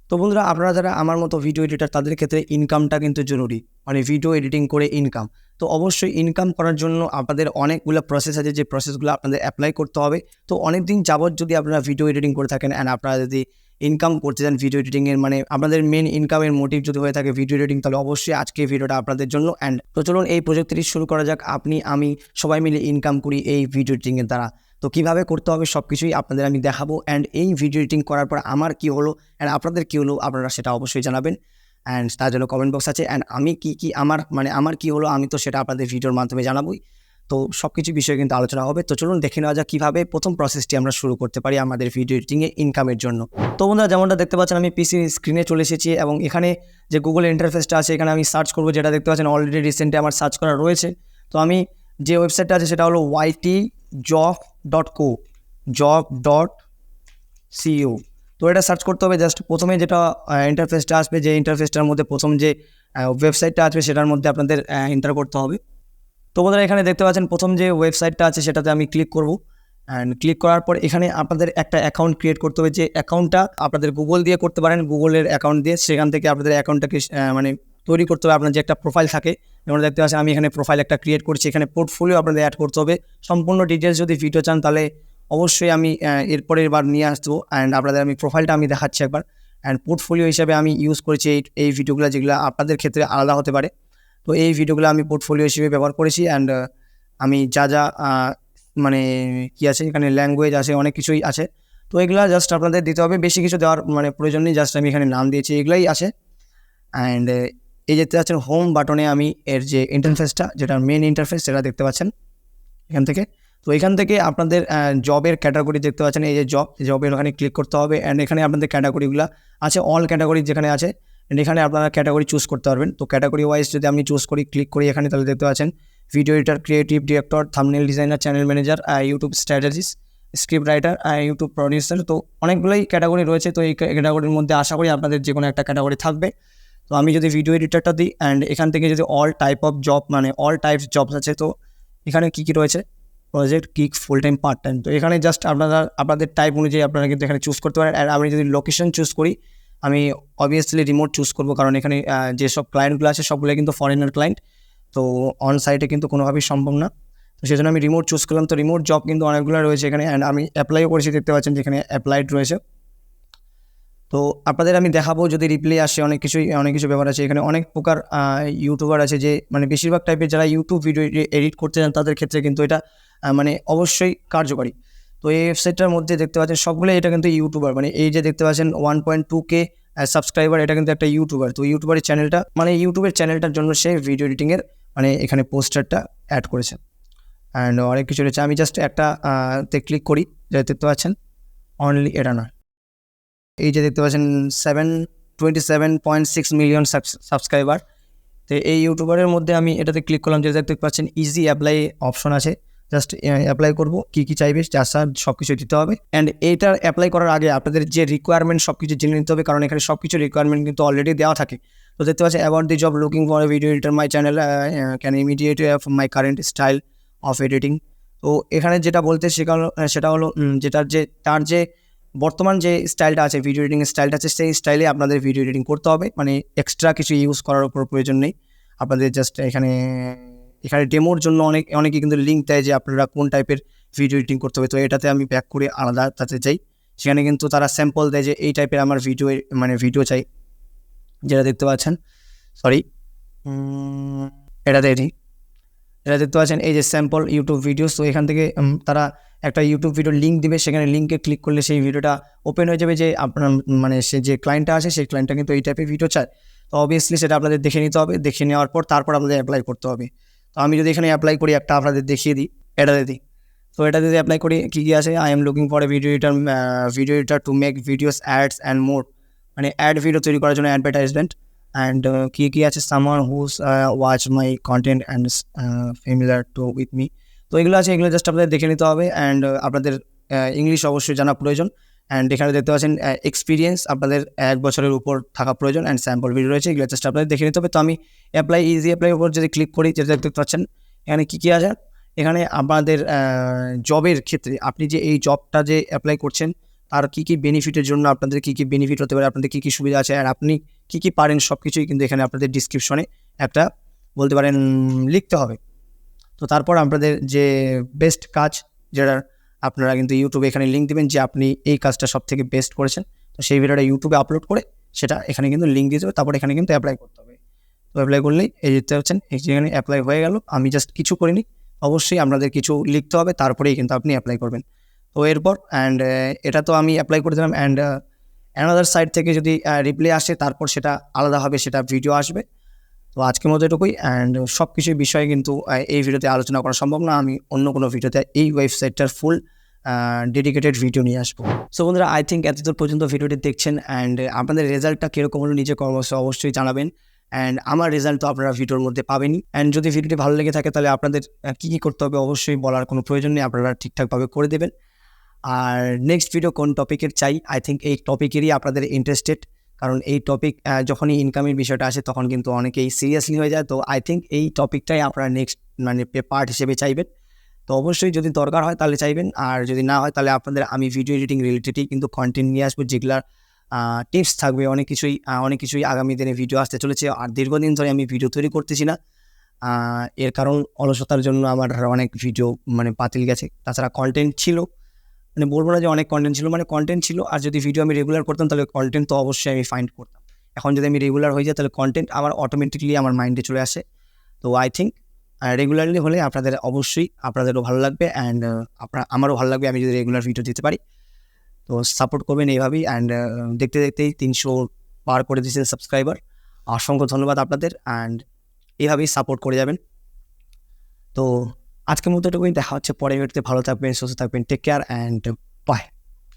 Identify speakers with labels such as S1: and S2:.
S1: তো বন্ধুরা, আপনারা যারা আমার মতো ভিডিও এডিটার, তাদের ক্ষেত্রে ইনকামটা কিন্তু জরুরি, মানে ভিডিও এডিটিং করে ইনকাম। তো অবশ্যই ইনকাম করার জন্য আপনাদের অনেকগুলো প্রসেস আছে, যে প্রসেসগুলো আপনাদের অ্যাপ্লাই করতে হবে। তো অনেক দিন যাবত যদি আপনারা ভিডিও এডিটিং করে থাকেন অ্যান্ড আপনারা যদি ইনকাম করতে চান ভিডিও এডিটিংয়ের, মানে আপনাদের মেন ইনকামের মোটিভ যদি হয়ে থাকে ভিডিও এডিটিং, তাহলে অবশ্যই আজকে ভিডিওটা আপনাদের জন্য। অ্যান্ড তো চলুন এই প্রজেক্টটি শুরু করা যাক। আপনি আমি সবাই মিলে ইনকাম করি এই ভিডিও এডিটিংয়ের দ্বারা। তো কীভাবে করতে হবে সব কিছুই আপনাদের আমি দেখাবো। অ্যান্ড এই ভিডিও এডিটিং করার পর আমার কী হলো অ্যান্ড আপনাদের কী হলো, আপনারা সেটা অবশ্যই জানাবেন। অ্যান্ড তার জন্য কমেন্ট বক্স আছে। অ্যান্ড আমি কী আমার কী হলো, আমি তো সেটা আপনাদের ভিডিওর মাধ্যমে জানাবোই। তো সব কিছু বিষয়ে কিন্তু আলোচনা হবে। তো চলুন দেখে নেওয়া যাক কীভাবে প্রথম প্রসেসটি আমরা শুরু করতে পারি আমাদের ভিডিও এডিটিংয়ে ইনকামের জন্য। তো বন্ধুরা, যেমনটা দেখতে পাচ্ছেন আমি পিসি স্ক্রিনে চলে এসেছি এবং এখানে যে গুগল ইন্টারফেসটা আছে এখানে আমি সার্চ করবো, যেটা দেখতে পাচ্ছেন অলরেডি রিসেন্টলি আমার সার্চ করা রয়েছে। তো আমি যে ওয়েবসাইটটা আছে সেটা হলো ytjob.co job.co। তো এটা সার্চ করতে হবে। জাস্ট প্রথমে যেটা ইন্টারফেসটা আসবে, যে ইন্টারফেসটার মধ্যে প্রথম যে ওয়েবসাইটটা আসবে সেটার মধ্যে আপনাদের এন্টার করতে হবে। তো বন্ধুরা, এখানে দেখতে পাচ্ছেন প্রথম যে ওয়েবসাইটটা আছে সেটাতে আমি ক্লিক করব। অ্যান্ড ক্লিক করার পর এখানে আপনাদের একটা অ্যাকাউন্ট ক্রিয়েট করতে হবে। যে অ্যাকাউন্টটা আপনাদের গুগল দিয়ে করতে পারেন, গুগলের অ্যাকাউন্ট দিয়ে, সেখান থেকে আপনাদের অ্যাকাউন্টটাকে মানে তৈরি করতে হবে। আপনার যে একটা প্রোফাইল থাকে, যেমন দেখতে পাচ্ছেন আমি এখানে প্রোফাইল একটা ক্রিয়েট করছি। এখানে পোর্টফোলিও আপনাদের অ্যাড করতে হবে। সম্পূর্ণ ডিটেলস যদি ভিডিও চান তাহলে অবশ্যই আমি এরপরের বার নিয়ে আসবো। অ্যান্ড আপনাদের আমি প্রোফাইলটা আমি দেখাচ্ছি একবার। অ্যান্ড পোর্টফোলিও হিসাবে আমি ইউজ করেছি এই ভিডিওগুলো, যেগুলো আপনাদের ক্ষেত্রে আলাদা হতে পারে। তো এই ভিডিওগুলো আমি পোর্টফোলিও হিসেবে ব্যবহার করেছি। অ্যান্ড আমি যা মানে কী আছে, এখানে ল্যাঙ্গুয়েজ আছে, অনেক কিছুই আছে। তো এগুলো জাস্ট আপনাদের দিতে হবে, বেশি কিছু দেওয়ার মানে প্রয়োজন নেই। জাস্ট আমি এখানে নাম দিয়েছি, এগুলাই আছে। অ্যান্ড এই দেখতে পাচ্ছেন হোম বাটনে আমি এর যে ইন্টারফেসটা, যেটা মেন ইন্টারফেস, সেটা দেখতে পাচ্ছেন এখান থেকে। তো এখান থেকে আপনাদের জবের ক্যাটাগরি দেখতে পাচ্ছেন, এই যে জবের ওখানে ক্লিক করতে হবে। অ্যান্ড এখানে আপনাদের ক্যাটাগরিগুলো আছে, অল ক্যাটাগরি যেখানে আছে, অ্যান্ড এখানে আপনারা ক্যাটাগরি চুজ করতে পারবেন। তো ক্যাটাগরি ওয়াইজ যদি আমি চুজ করি, ক্লিক করি এখানে, তাহলে দেখতে পাচ্ছেন video editor, creative director, thumbnail designer, channel manager, YouTube strategist, script writer, YouTube producer. তো অনেকগুলোই ক্যাটাগরি রয়েছে। তো এই ক্যাটাগরির মধ্যে আশা করি আপনাদের যে কোনো একটা ক্যাটাগরি থাকবে। তো আমি যদি ভিডিও এডিটরটা দিই অ্যান্ড এখান থেকে যদি অল টাইপ অফ জব, মানে অল টাইপস জবস আছে, তো এখানে কী কী রয়েছে, project, kick, full time, part time. তো এখানে জাস্ট আপনাদের টাইপ অনুযায়ী আপনারা কিন্তু এখানে চুজ করতে পারেন। আর আমি যদি লোকেশন চুজ করি, আমি অবভিয়াসলি রিমোট চুজ করবো, কারণ এখানে যেসব ক্লায়েন্টগুলো আছে সবগুলো কিন্তু ফরেনার ক্লায়েন্ট। তো অন সাইটে কিন্তু কোনোভাবেই সম্ভব না। তো সেই জন্য আমি রিমোট চুজ করলাম। তো রিমোট জব কিন্তু অনেকগুলো রয়েছে এখানে। অ্যান্ড আমি অ্যাপ্লাইও করেছি, দেখতে পাচ্ছেন যেখানে অ্যাপ্লাইড রয়েছে। তো আপনাদের আমি দেখাবো যদি রিপ্লাই আসে, অনেক কিছু ব্যাপার আছে এখানে। অনেক প্রকার ইউটিউবার আছে, যে মানে বেশিরভাগ টাইপের যারা ইউটিউব ভিডিও এডিট করতে চান তাদের ক্ষেত্রে কিন্তু এটা মানে অবশ্যই কার্যকরী। তো এই ওয়েবসাইটটার মধ্যে দেখতে পাচ্ছেন সবগুলো এটা কিন্তু ইউটিউবার, মানে এই যে দেখতে পাচ্ছেন 1.2K সাবস্ক্রাইবার, এটা কিন্তু একটা ইউটিউবার। তো ইউটিউবের চ্যানেলটা, মানে ইউটিউবের চ্যানেলটার জন্য সে ভিডিও এডিটিংয়ের মানে এখানে পোস্টারটা অ্যাড করেছে। অ্যান্ড অনেক কিছু রয়েছে। আমি জাস্ট একটা তে ক্লিক করি, যা দেখতে পাচ্ছেন অনলি এটা না, এই যে দেখতে পাচ্ছেন 27.6 মিলিয়ন সাবস্ক্রাইবার। তো এই ইউটিউবারের মধ্যে আমি এটাতে ক্লিক করলাম, যেটা দেখতে পাচ্ছেন ইজি অ্যাপ্লাই অপশন আছে। জাস্ট অ্যাপ্লাই করবো, কী চাইবে যার সব কিছু দিতে হবে। অ্যান্ড এইটার অ্যাপ্লাই করার আগে আপনাদের যে রিকোয়ারমেন্ট সব কিছু জেনে নিতে হবে, কারণ এখানে সব কিছু রিকোয়ারমেন্ট কিন্তু অলরেডি দেওয়া থাকে। তো দেখতে পাচ্ছেন about the job, looking for a video editor, my channel can immediate my current style of editing. তো এখানে যেটা বলতে সেটা হলো তার যে বর্তমান যে স্টাইলটা আছে, ভিডিও এডিটিং স্টাইলটা আছে, সেই স্টাইলে আপনাদের ভিডিও এডিটিং করতে হবে। মানে এক্সট্রা কিছু ইউজ করার উপর প্রয়োজন নেই আপনাদের। জাস্ট এখানে ডেমোর জন্য অনেকে কিন্তু লিঙ্ক দেয় যে আপনারা কোন টাইপের ভিডিও এডিটিং করতে হবে। তো এটাতে আমি ব্যাক করে আলাদা তাতে যাই, সেখানে কিন্তু তারা স্যাম্পল দেয় যে এই টাইপের আমার ভিডিও চাই, যেটা দেখতে পাচ্ছেন। সরি, এটা দেখতে পাচ্ছেন এই যে স্যাম্পল ইউটিউব ভিডিওস। তো এখান থেকে তারা একটা ইউটিউব ভিডিও লিঙ্ক দিবে, সেখানে লিঙ্কে ক্লিক করলে সেই ভিডিওটা ওপেন হয়ে যাবে, যে আপনার মানে সে যে ক্লায়েন্টটা আছে সেই ক্লায়েন্টটা কিন্তু এই টাইপের ভিডিও চায়। তো অবভিয়াসলি সেটা আপনাদের দেখে নিতে হবে, দেখে নেওয়ার পর তারপর আপনাদের অ্যাপ্লাই করতে হবে। তো আমি যদি এখানে অ্যাপ্লাই করি, একটা আপনাদের দেখিয়ে দিই, এটাতে দিই। তো এটা যদি অ্যাপ্লাই করি, কী আছে, I am looking for a video editor to make videos, ads and more, মানে অ্যাড ভিডিও তৈরি করার জন্য অ্যাডভার্টাইজমেন্ট। অ্যান্ড কী আছে, someone whose watch my content and familiar to with me. তো এগুলো আছে, এগুলো জাস্ট আপনাদের দেখে নিতে হবে। অ্যান্ড আপনাদের ইংলিশ অবশ্যই জানা প্রয়োজন। অ্যান্ড এখানে দেখতে পাচ্ছেন এক্সপিরিয়েন্স আপনাদের 1 বছরের উপর থাকা প্রয়োজন। অ্যান্ড স্যাম্পল ভিডিও রয়েছে, এগুলো জাস্ট আপনাদের দেখে নিতে হবে। তো আমি ইজি অ্যাপ্লাই উপর যদি ক্লিক করি, যেটা দেখতে পাচ্ছেন এখানে কী আছে, এখানে আপনাদের জবের ক্ষেত্রে আপনি যে এই জবটা যে অ্যাপ্লাই করছেন, তার কী বেনিফিটের জন্য আপনাদের কী বেনিফিট হতে পারে, আপনাদের কী সুবিধা আছে, আর আপনি কী পারেন সব কিছুই কিন্তু এখানে আপনাদের ডিসক্রিপশনে একটা বলতে পারেন লিখতে হবে। তো তারপর আপনাদের যে বেস্ট কাজ যেটা আপনারা কিন্তু ইউটিউবে এখানে লিঙ্ক দেবেন যে আপনি এই কাজটা সব থেকে বেস্ট করেছেন, তো সেই ভিডিওটা ইউটিউবে আপলোড করে সেটা এখানে কিন্তু লিঙ্ক দিয়ে দেবে। তারপর এখানে কিন্তু অ্যাপ্লাই করতে হবে। তো অ্যাপ্লাই করলেই এই দেখতে পাচ্ছেন এখানে অ্যাপ্লাই হয়ে গেল। আমি জাস্ট কিছু করিনি, অবশ্যই আপনাদের কিছু লিখতে হবে, তারপরেই কিন্তু আপনি অ্যাপ্লাই করবেন। তো এরপর এটা তো আমি অ্যাপ্লাই করে দিলাম, অ্যানাদার সাইড থেকে যদি রিপ্লাই আসে তারপর সেটা আলাদাভাবে সেটা ভিডিও আসবে। তো আজকের মতো এটুকুই, সব কিছুর বিষয়ে কিন্তু এই ভিডিওতে আলোচনা করা সম্ভব না। আমি অন্য কোনো ভিডিওতে এই ওয়েবসাইটটার ফুল ডেডিকেটেড ভিডিও নিয়ে আসবো। সো বন্ধুরা, আই থিঙ্ক এতদূর পর্যন্ত ভিডিওটি দেখছেন, আপনাদের রেজাল্টটা কীরকম হলো নিজে অবশ্যই জানাবেন। আমার রেজাল্ট তো আপনারা ভিডিওর মধ্যে পাবেনই। যদি ভিডিওটি ভালো লেগে থাকে তাহলে আপনাদের কী করতে হবে অবশ্যই বলার কোনো প্রয়োজন নেই, আপনারা ঠিকঠাকভাবে করে দেবেন। আর নেক্সট ভিডিও কোন টপিকের চাই, আই থিঙ্ক এই টপিকেরই আপনাদের ইন্টারেস্টেড, কারণ এই টপিক যখনই ইনকামের বিষয়টা আসে তখন কিন্তু অনেকেই সিরিয়াসলি হয়ে যায়। তো আই থিঙ্ক এই টপিকটাই আপনারা নেক্সট পার্ট হিসেবে চাইবেন। তো অবশ্যই যদি দরকার হয় তাহলে চাইবেন, আর যদি না হয় তাহলে আপনাদের আমি ভিডিও এডিটিং রিলেটেডই কিন্তু কন্টেন্ট নিয়ে আসবো, যেগুলার টিপস থাকবে, অনেক কিছুই আগামী দিনে ভিডিও আসতে চলেছে। আর দীর্ঘদিন ধরে আমি ভিডিও তৈরি করতেছি না, এর কারণ অলসতার জন্য আমার অনেক ভিডিও বাতিল গেছে। তাছাড়া কন্টেন্ট ছিল, বলবো না যে অনেক কন্টেন্ট ছিল, কন্টেন্ট ছিল। আর যদি ভিডিও আমি রেগুলার করতাম তাহলে কন্টেন্ট তো অবশ্যই আমি ফাইন্ড করতাম। এখন যদি আমি রেগুলার হয়ে যাই তাহলে কন্টেন্ট আমার অটোমেটিকলি আমার মাইন্ডে চলে আসে। তো আই থিঙ্ক রেগুলারলি হলে আপনাদেরও ভালো লাগবে, আমারও ভালো লাগবে আমি যদি রেগুলার ভিডিও দিতে পারি। তো সাপোর্ট করবেন এইভাবেই, দেখতে দেখতেই 300 পার করে দিয়েছেন সাবস্ক্রাইবার, অসংখ্য ধন্যবাদ আপনাদের। এইভাবেই সাপোর্ট করে যাবেন। তো আজকের মতো এটুকুই, দেখা হচ্ছে পরের ভিডিওতে। ভালো থাকবেন, সুস্থ থাকবেন, টেক কেয়ার, বাই।